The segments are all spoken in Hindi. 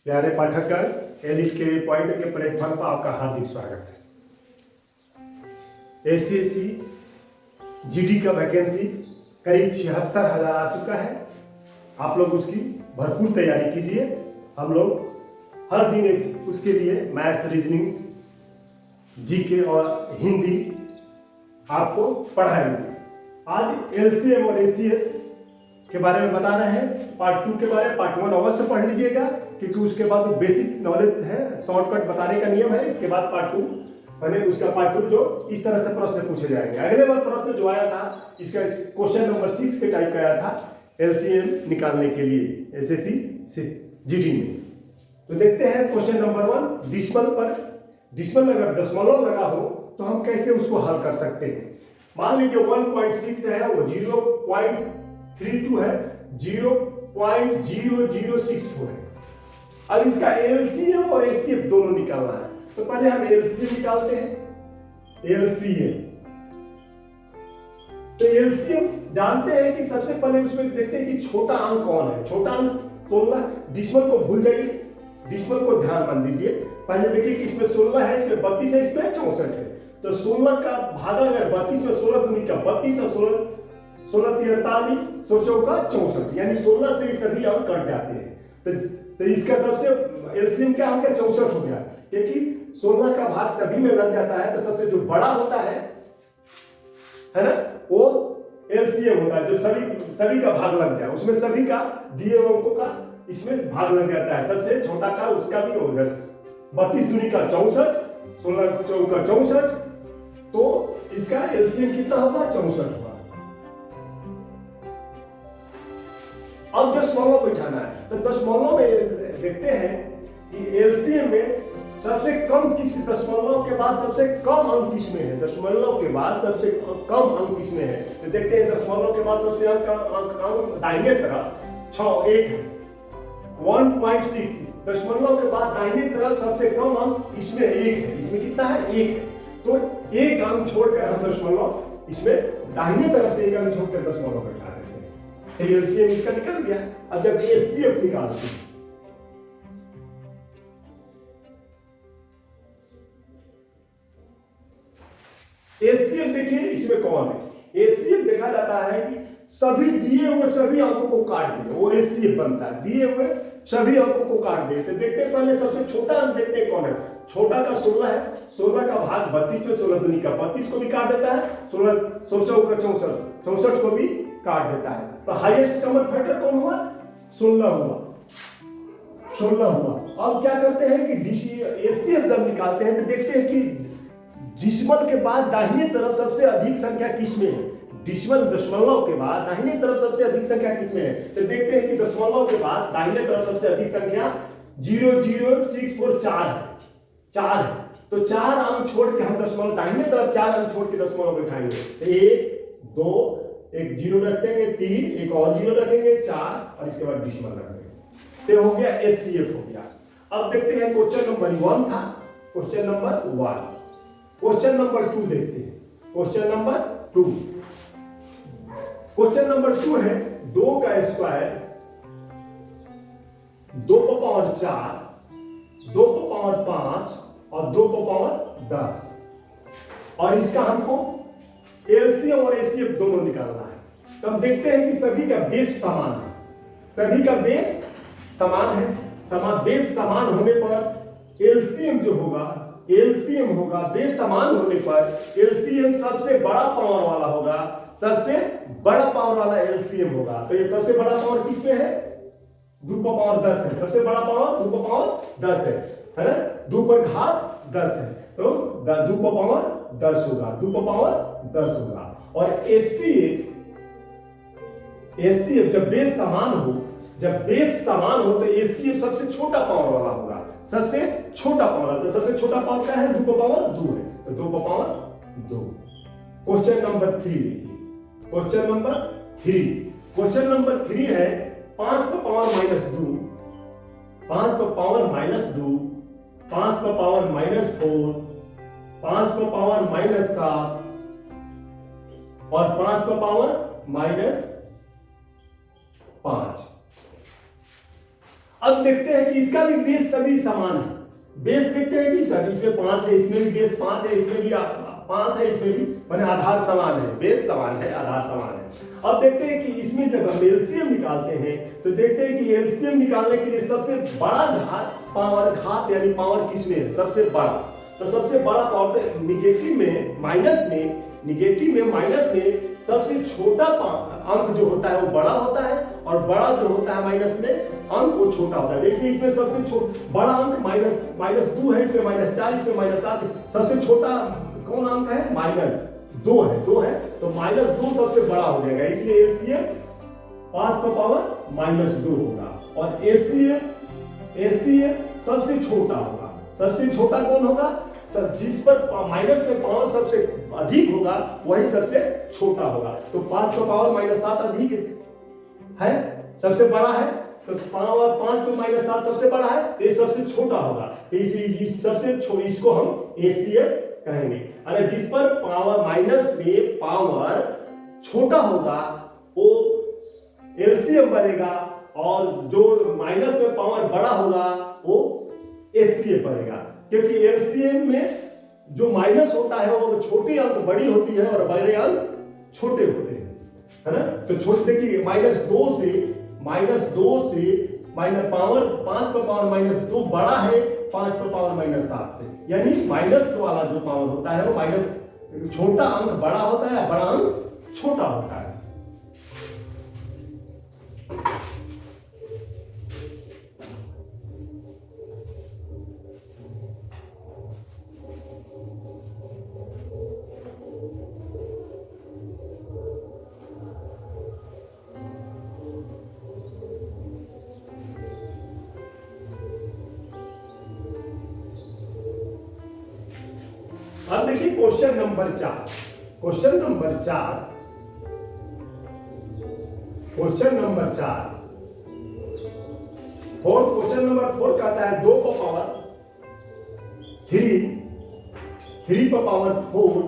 प्यारे पाठकगण, एलिट के पॉइंट के प्लेटफॉर्म पर आपका हार्दिक स्वागत है। एससीएससी जीडी का वैकेंसी करीब 76,000 आ चुका है। आप लोग उसकी भरपूर तैयारी कीजिए। हम लोग हर दिन उसके लिए मैथ्स, रीजनिंग, जीके और हिंदी आपको पढ़ाएंगे। आज एलसीएम और एचसीएफ के बारे में बता रहे हैं। पार्ट 2 के बारे में पार्ट 1 अवश्य पढ़ लीजिएगा, क्योंकि उसके बाद बेसिक नॉलेज है, शॉर्टकट बताने का नियम है। इसके बाद पार्ट 2 पहले उसका पार्ट 2 जो इस तरह से प्रश्न पूछे जाएंगे। अगले बार प्रश्न जो आया था इसका क्वेश्चन नंबर 6 के टाइप का आया था एलसीएम निकालने के लिए एसएससी जीडी में। तो देखते हैं क्वेश्चन नंबर 1, डिसिमल पर डिसिमल अगर दशमलव लगा हो तो हम कैसे उसको हल कर सकते हैं। मान लीजिए 1.6 है, वो 0.32 है, 0.0064 है। अब इसका एलसीएम और एचसीएफ दोनों निकालना है। तो पहले हम एलसीएम निकालते हैं। एलसीएम तो एलसीएम जानते हैं कि सबसे पहले उसमें देखते हैं कि छोटा अंक कौन है। छोटा अंक 16। डिसिमल को भूल जाइए, डिसिमल को ध्यान मान दीजिए। पहले देखिए कि इसमें 16 है, इसमें 32 है, इसमें 64 है। तो 16 का भागा अगर 32 में 16 दूनी का 32 और 16 43, 64, यानी 16 से सभी अंक कट जाते हैं। तो इसका सबसे एलसीएम क्या हो गया? 64 हो गया, क्योंकि 16 का भाग सभी में लग जाता है। तो सबसे जो बड़ा होता है ना, वो एलसीएम होता है, जो सभी का भाग लग जाए, उसमें सभी का दिए अंकों का इसमें भाग लग जाता है। सबसे छोटा का उसका भी होगा। 32 दूनी का 64, 16 चौका 64, तो इसका एलसीएम कितना होगा? 64 होगा। अब दशमलव बैठाना है। तो दशमलव में देखते हैं कि एलसीएम में सबसे कम किस दशमलव के बाद सबसे कम अंक किसमें है। दशमलव के बाद सबसे कम अंक किसमें है? तो देखते हैं दशमलव के बाद सबसे अंक दाहिने तरफ 1 है, 1.6। दशमलव के बाद दाहिने तरफ सबसे कम अंक इसमें 1 है। इसमें कितना है? 1 है। तो एक अंक छोड़कर हम दशमलव इसमें दाहिने तरफ से एक अंक छोड़कर दशमलव बैठा देते हैं। एलसीएम इसका निकल गया। अब जब एचसीएफ निकालते हैं, एचसीएफ देखिए इसमें कौन है। एचसीएफ देखा जाता है कि सभी दिए हुए सभी अंकों को काट दे, वो एचसीएफ बनता है। दिए हुए सभी अंकों को काट देते। देखते हैं पहले सबसे छोटा अंक देखते हैं कौन है। छोटा का 16 है, 16 का भाग 32 में 16 दूनी का 32 को भी काट देता है, 16 चौका 64, 64 को भी काट देता है। तो हाईएस्ट कॉमन फैक्टर कौन हुआ? 16 हुआ। 16 हुआ। अब क्या करते हैं कि एचसीएफ जब निकालते हैं तो देखते हैं कि डिसिमल के बाद दाहिने तरफ सबसे अधिक संख्या किसमें है। डिसिमल दशमलव के बाद दाहिने तरफ सबसे अधिक संख्या किसमें है? तो देखते हैं कि दशमलव के बाद दाहिने तरफ सबसे अधिक संख्या 0.0644 है, 4 है। तो 4 अंक छोड़ के हम दशमलव दाहिने तरफ 4 अंक छोड़ के दशमलव बैठाएंगे। 1 2 एक 0 रखेंगे, 3 एक और 0 रखेंगे, 4 और इसके बाद डिसिमल रखेंगे। तो हो गया एचसीएफ हो गया। अब देखते हैं क्वेश्चन नंबर 1 था, क्वेश्चन नंबर 1। क्वेश्चन नंबर 2 देखते हैं। क्वेश्चन नंबर 2, क्वेश्चन नंबर 2 है 2 का स्क्वायर 2 पर पावर 4, 2 पर पावर 5 और 2 पर पावर 10। और इसका हमको एलसीएम और एचसीएफ दोनों निकालना है। तो हम देखते हैं कि सभी का बेस समान है। सभी का बेस समान है। बेस समान होने पर एलसीएम जो होगा, एलसीएम होगा बेस समान होने पर एलसीएम सबसे बड़ा पावर वाला होगा। सबसे बड़ा पावर वाला एलसीएम होगा। तो ये सबसे बड़ा पावर किसमें है? 2 पर पावर 10 है। सबसे बड़ा पावर 2 पर पावर 10 है ना? 2 पर घात 10 है, तो 2 पर पावर 10 होगा। 2 पर पावर 10 होगा। और एचसीएफ जब बेस समान हो तो एचसीएफ सबसे छोटा पावर वाला होगा। सबसे छोटा पावर, तो सबसे छोटा पावर क्या है? 2 पर पावर 2 है, तो 2 पर पावर 2। क्वेश्चन नंबर 3 देखिए। क्वेश्चन नंबर 3 है 5 पर पावर -2, 5 पर पावर -2, 5 पर पावर -4, 5 पर पावर -7 और 5 पर पावर -5। अब देखते हैं कि इसका भी बेस सभी समान है। बेस देखते हैं कि सर इसमें 5 है, इसमें भी बेस 5 है, इसमें भी 5 है, इसमें भी, माने आधार समान है, बेस समान है, आधार समान है। अब देखते हैं कि इसमें जब हम एलसीएम निकालते हैं तो देखते हैं कि एलसीएम निकालने के लिए सबसे बड़ा घात यानी पावर किसमें है, सबसे बड़ा। तो सबसे बड़ा पावर तो निगेटिव में माइनस में सबसे छोटा अंक जो होता है वो बड़ा होता है, और बड़ा जो होता है माइनस में अंक वो छोटा होता है। जैसे इसमें सबसे बड़ा अंक -2 है, इसमें -4, इसमें -7, सबसे छोटा कौन अंक है, -2 है, तो -2 सबसे बड़ा हो जाएगा, इसलिए एलसीएम 5 का पावर -2 होगा, और एचसीएफ सबसे छोटा होगा। सबसे छोटा कौन होगा सर, जिस पर माइनस में पावर सबसे अधिक होगा वही सबसे छोटा होगा। तो 5 का पावर -7 अधिक है, सबसे बड़ा है, तो पावर 5 पे -7 सबसे बड़ा है, तो ये सबसे छोटा होगा, तो इसको हम एचसीएफ कहेंगे। अरे जिस पर पावर माइनस में पावर छोटा होगा वो एलसीएम बनेगा, और जो माइनस में पावर बड़ा होगा वो एचसीएफ बनेगा, क्योंकि एलसीएम में जो माइनस होता है वो छोटी अंक बड़ी होती है और बड़े अंक छोटे होते हैं, है ना। तो छोटे देखिए -2 से पावर 5 का पावर -2 बड़ा है 5 का पावर -7 से, यानी माइनस वाला जो पावर होता है वो माइनस छोटा अंक बड़ा होता है, बड़ा अंक छोटा होता है। अब देखिए क्वेश्चन नंबर 4 कहता है 2 का पावर 3 का पावर 4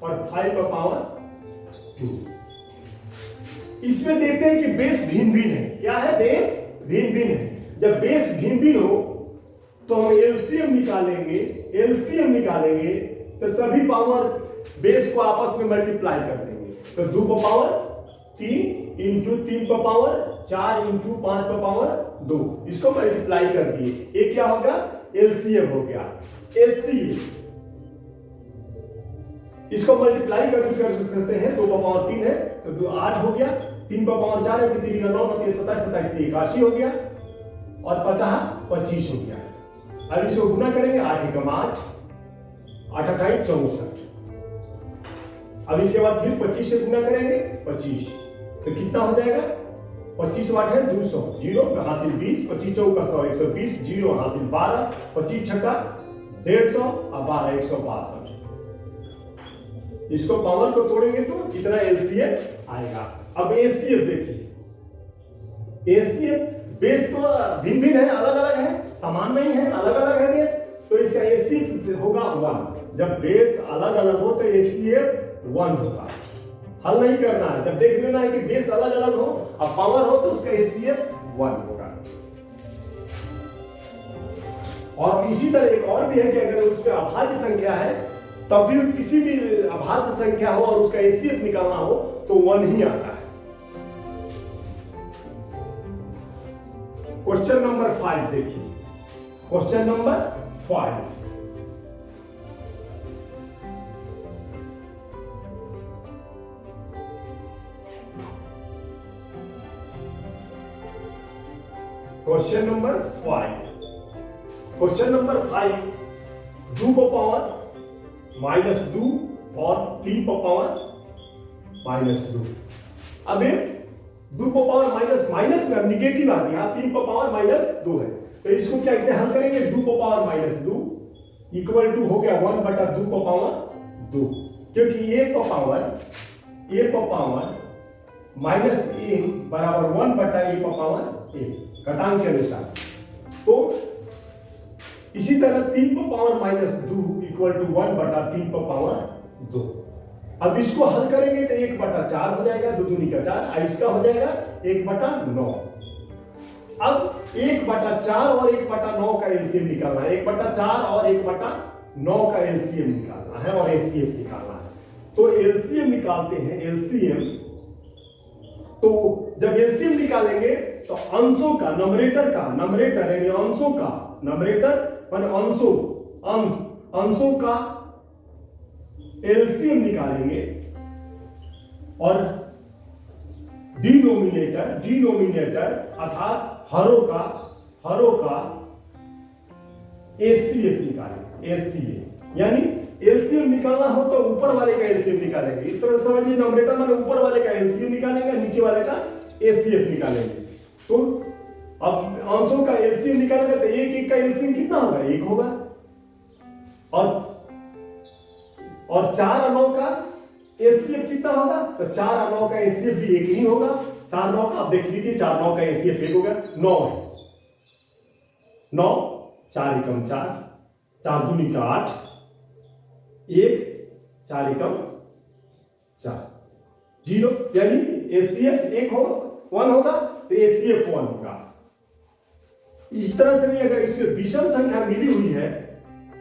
और 5 का पावर 2। इसमें देखते हैं कि बेस भिन्न है। क्या है, बेस भिन्न है। जब बेस भिन्न हो तो हम एलसीएम निकालेंगे, तो सभी पावर बेस को आपस में मल्टीप्लाई कर देंगे। तो 2 का पावर 3 इंटू 3 का पावर 4 इंटू 5 का पावर 2, इसको मल्टीप्लाई कर दिए, ये क्या होगा, एलसीएम हो गया। एचसीएफ इसको मल्टीप्लाई कर सकते हैं, 2 का पावर 3 है तो 2 8 हो गया, 3 का पावर 4 है तो 3 का 9 27 27 से 81 हो गया, और 50 25 हो गया। अब इसको गुना करेंगे, 8 एकम 8, 8 अठाई 64। अब इसके बाद फिर 25 से गुना करेंगे 25, तो कितना हो जाएगा, 25 8 है 200, 0 हासिल 20, 25 चौका 100 120, 0 हासिल 12, 25 छक्का 150 और 12 162। इसको पावर को तोड़ेंगे तो कितना एलसीएफ आएगा। अब एचसीएफ देखिए, एचसीएफ बेस तो भिन्न है, अलग अलग है, समान नहीं है, अलग अलग है बेस, तो इसका एचसीएफ होगा 1। जब बेस अलग अलग हो तो एचसीएफ 1 होगा। हल नहीं करना है, जब देख लेना है कि बेस अलग अलग हो और पावर हो तो उसका एचसीएफ 1 होगा। और इसी तरह एक और भी है कि अगर उसमें अभाज्य संख्या है तब भी किसी भी अभाज्य संख्या हो और उसका एचसीएफ निकालना हो तो 1 ही आता है। क्वेश्चन नंबर 5 देखिए, क्वेश्चन नंबर 5। क्वेश्चन नंबर 5 2 को पावर -2 और 3 को पावर -2। अब 2 को पावर माइनस में निगेटिव आ गया, 3 को पावर -2 है, तो इसको कैसे हल करेंगे, 2 को पावर -2 इक्वल टू हो गया 1/2 को पावर 2, क्योंकि a को पावर -a बराबर 1/a को पावर a घटांक के अनुसार। तो इसी तरह 3 को पावर -2 इक्वल टू 1/3 को पावर 2। अब इसको हल करेंगे तो 1/4 हो जाएगा, 2 दूनी का 4, इसका हो जाएगा 1/9। अब 1/4 और 1/9 का एलसीएम निकालना है। 1/4 और 1/9 का एलसीएम निकालना है और एचसीएफ निकालना है। तो एलसीएम निकालते हैं। एलसीएम, तो जब एलसीएम निकालेंगे तो अंशों का, नंबरेटर यानी अंशों का, नंबरेटर माने अंशों का एलसीएम निकालेंगे और डिनोमिनेटर अर्थात हरों का एचसीएफ निकालेंगे। एचसीएफ यानी एलसीएम निकालना हो तो ऊपर वाले का एलसीएम निकालेंगे। इस तरह समझिए, नंबरेटर माने ऊपर वाले का एलसीएम निकालेंगे, नीचे वाले का एचसीएफ निकालेंगे। तो अब अंशों का एलसीएम निकालेंगे तो एक का एलसीएम कितना होगा? 1 होगा। और 4 और 9 का एचसीएफ कितना होगा? तो 4 और 9 का एचसीएफ भी 1 ही होगा। 4 9 का आप देख लीजिए, 4 9 का एचसीएफ 1 होगा। 9 है, 9 4 एकम 4, 4 दूनी का 8, 1 4 एकम 4, 0 यानी एचसीएफ 1 होगा, 1 होगा तो एचसीएफ 1 होगा। इस तरह से भी अगर इसमें विषम संख्या मिली हुई है,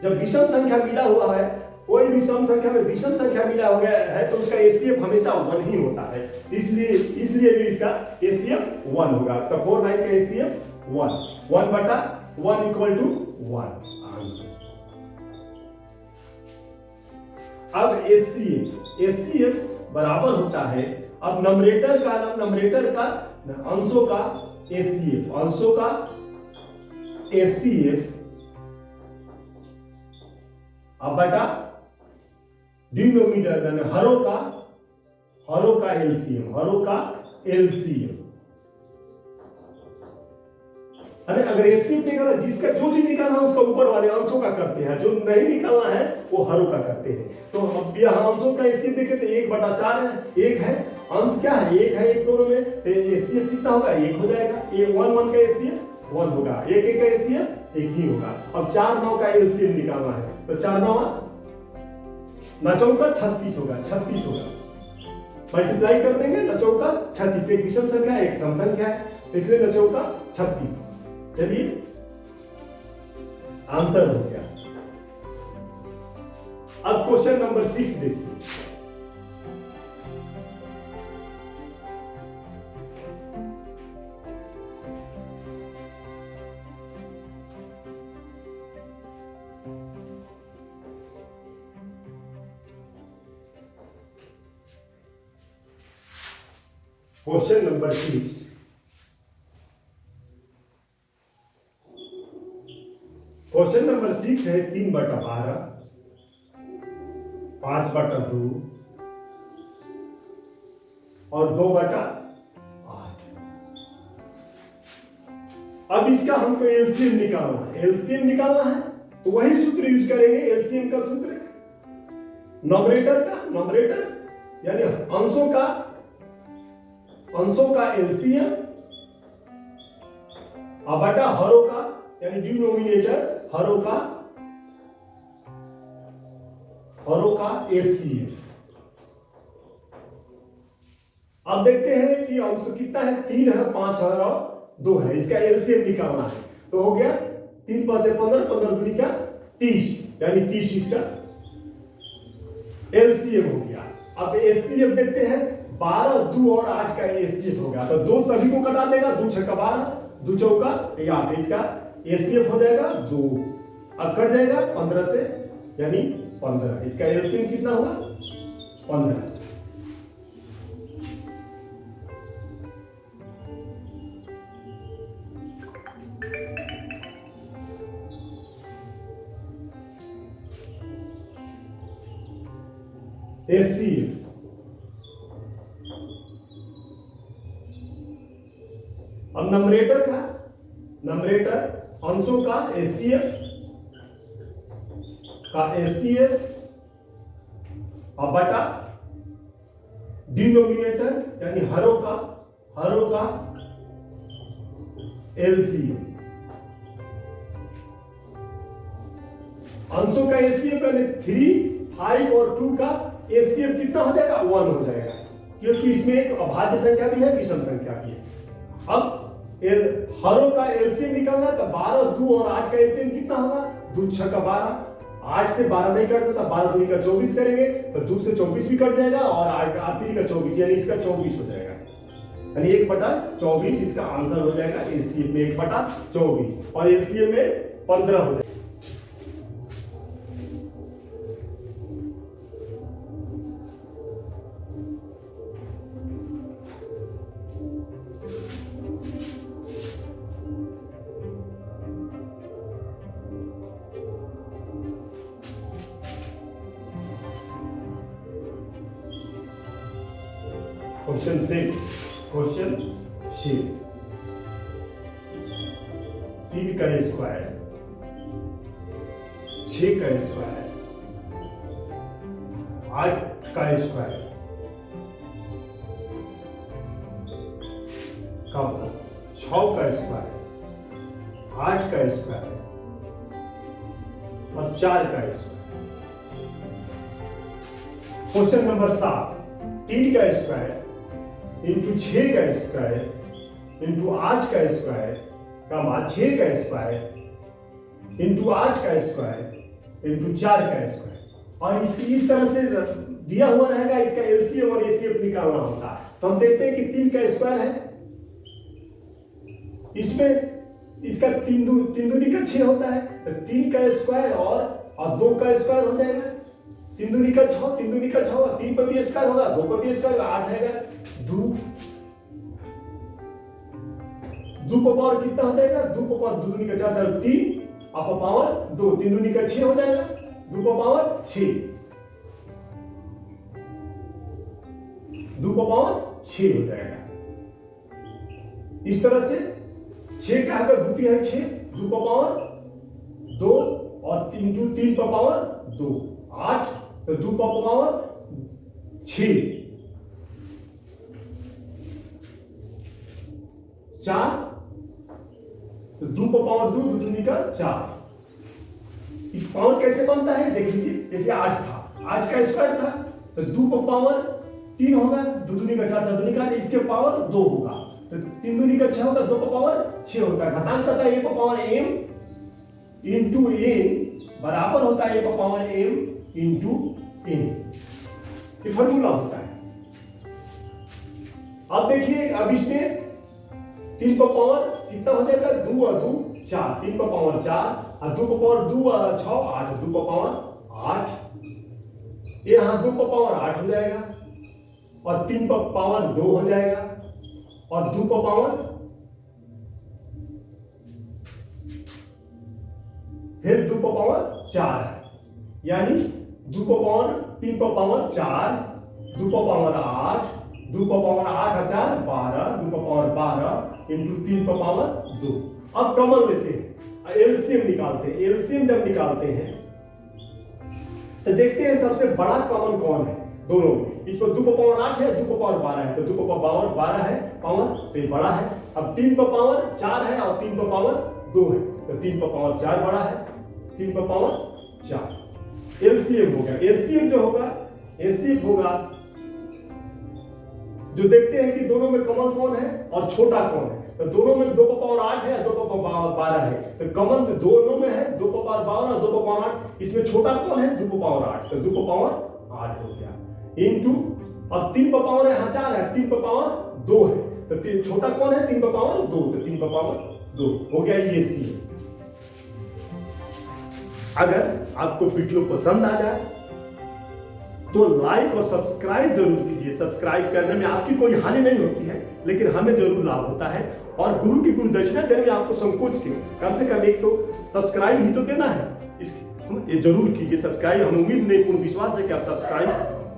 जब विषम संख्या मिला हुआ है, कोई भी सम संख्या में विषम संख्या मिला हो गया है तो उसका एचसीएफ हमेशा 1 ही होता है। इसलिए भी इसका एचसीएफ 1 होगा। तो 4 9 का एचसीएफ 1/1 इक्वल टू 1 आंसर। अब एचसीएफ बराबर होता है, अब नंबरेटर का अंशों का एचसीएफ अब बटा डिनोमिनेटर यानी हरों का एलसीएम, अगर एचसीएफ निकालना, जिसका जो चीज निकालना है उसका ऊपर वाले अंशों का करते हैं, जो नहीं निकालना है वो हरों का करते हैं। तो अब यहाँ अंशों का एचसीएफ देखें तो 1/4 है, 1 है, अंश क्या है? 1 है, 1 दोनों में, तो एचसीएफ कितना होगा? 1 हो जाएगा। ये 1 का एचसीएफ 1 होगा, 1 का एचसीएफ 1 ही होगा। अब 4 9 का एलसीएम निकालना है तो 4 9 9 36 होगा, 36 होगा। मल्टीप्लाई कर देंगे, 9 36, एक विषम संख्या है, एक सम संख्या है, इसलिए 9 36। चलिए आंसर हो गया। अब क्वेश्चन नंबर 6 देखिए। क्वेश्चन नंबर 6, क्वेश्चन नंबर 6 है 3/12, 5/2 और 2/8। अब इसका हमको एलसीएम निकालना है तो वही सूत्र यूज करेंगे। एलसीएम का सूत्र नंबरेटर यानी अंशों का एलसीएम बटा हरों का यानी डिनोमिनेटर हरों का एचसीएफ। अब देखते हैं कि अंश कितना है? 3 है, 5 है और 2 है। इसका एलसीएम निकालना है तो हो गया 3 5 15, 15 दूनी का 30 यानी 30 इसका एलसीएम हो गया। अब एचसीएफ देखते हैं, 12 2 और 8 का एचसीएफ हो गया तो 2 सभी को कटा देगा, 2 6 12, 2 चौका 8, इसका एचसीएफ हो जाएगा 2। अब कट जाएगा 15 से यानी 15, इसका एलसीएम कितना हुआ? 15। एचसीएफ अब नंबरेटर अंशों का एचसीएफ और बटा डिनोमिनेटर यानी हरों का एलसीएम। अंशों का एचसीएफ यानी 3 5 और 2 का एचसीएफ कितना हो जाएगा? 1 हो जाएगा, क्योंकि इसमें एक अभाज्य संख्या भी है, विषम संख्या भी है। अब हरों का एलसीएम निकालना है तो 12 2 और 8 का एलसीएम कितना होगा? 2 6 का 12, 8 से 12 नहीं कटता तो 12 दूनी का 24 करेंगे तो 2 से 24 भी कट जाएगा और 8 3 का 24 यानी इसका 24 हो जाएगा, यानी 1/24 इसका आंसर हो जाएगा। एचसीएफ में 1/24 और एलसीएम में 15 हो जाएगा। क्वेश्चन 6 3 का स्क्वायर 6 का स्क्वायर 8 का स्क्वायर का 6 का स्क्वायर 8 का स्क्वायर और 4 का स्क्वायर। क्वेश्चन नंबर 7 3 का स्क्वायर इंटू 6 का स्क्वायर इंटू 8 का स्क्वायर का 6 का स्क्वायर इंटू 8 का स्क्वायर इंटू 4 का स्क्वायर। और इस तरह से दिया हुआ रहेगा, इसका एलसीएम और एचसीएफ निकालना होता है। तो हम देखते हैं कि 3 का स्क्वायर है, इसमें इसका 3 दूनी का 6 होता है तो 3 का स्क्वायर और 2 का स्क्वायर हो जाएगा। 3 दूनी का 6, 3 दूनी का 6, 3 पर भी स्क्वायर होगा, 2 पर भी स्क्वायर, 8 है। 2 पर पावर कितना हो जाएगा? 2 पर पावर 2 दूनी का 4 4 3 और पावर 2, 3 दूनी का 6 हो जाएगा, 2 पर पावर 6, 2 पर पावर 6 हो जाएगा। इस तरह से 6 का अगर द्वितीय है 6, 2 पर पावर 2 और 3 पर पावर 2 8 तो 2 पर पावर 6 4 तो 2 पर पावर 2 दूनी का 4। पावर कैसे बनता है देख लीजिए, जैसे 8 था, 8 का स्क्वायर था तो 2 पर पावर 3 होगा, 2 दूनी का 4 4 दूनी का, इसके पावर 2 होगा तो 3 दूनी का 6 होगा, 2 पर पावर 6 होता है। घातांक होता है a पर पावर m इंटू n बराबर होता है a पर पावर m इंटू n, ये फॉर्मूला होता है। अब देखिए, अब इसमें 3 पर पावर कितना हो जाएगा? 2 और 2 4, 3 पर पावर 4 और 2 पर पावर 2 और 6 8, 2 पर पावर 8, ये यहां 2 पर पावर 8 हो जाएगा और 3 पर पावर 2 हो जाएगा और 2 पर पावर फिर 2 पर पावर 4 है, यानी 2 पर पावर 3 पर पावर 4, 2 पर पावर 8, 2 पर पावर 8 और 4 12, 2 पर पावर 12 इंटू 3 पर पावर 2। अब कॉमन लेते हैं, एलसीएम निकालते हैं। एलसीएम जब निकालते हैं तो देखते हैं सबसे बड़ा कॉमन कौन है दोनों में। इस पर 2 पर पावर 8 है, 2 पर पावर 12 है तो 2 पर पावर 12 है पावर, तो ये बड़ा है। अब 3 पर पावर 4 है और 3 पर पावर 2 है तो 3 पर पावर 4 बड़ा है, 3 पर पावर 4। एलसीएम हो गया। एचसीएफ जो होगा, एचसीएफ होगा जो देखते हैं कि दोनों में कॉमन कौन है और छोटा कौन है। तो दोनों में 2 पर पावर 8 है, 2 पर पावर 12 है तो कॉमन दोनों में है 2 पर पावर 12 और 2 पर पावर 8। इसमें छोटा कौन है? 2 पर पावर 8 तो 2 पर पावर 8 हो गया इंटू, अब 3 पर पावर यहाँ 4 है, 3 पर पावर 2 है तो छोटा कौन है? 3 पर पावर 2 तो 3 पर पावर 2 हो गया। ये सी। अगर आपको वीडियो पसंद आ जाए तो लाइक और सब्सक्राइब जरूर कीजिए। सब्सक्राइब करने में आपकी कोई हानि नहीं होती है, लेकिन हमें जरूर लाभ होता है। और गुरु की गुरु दक्षिणा देने में आपको संकोच क्यों? कम से कम एक तो सब्सक्राइब ही तो देना है। ये जरूर कीजिए सब्सक्राइब। हमें उम्मीद नहीं, पूर्ण विश्वास है कि आप सब्सक्राइब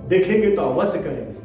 देखेंगे तो अवश्य करेंगे।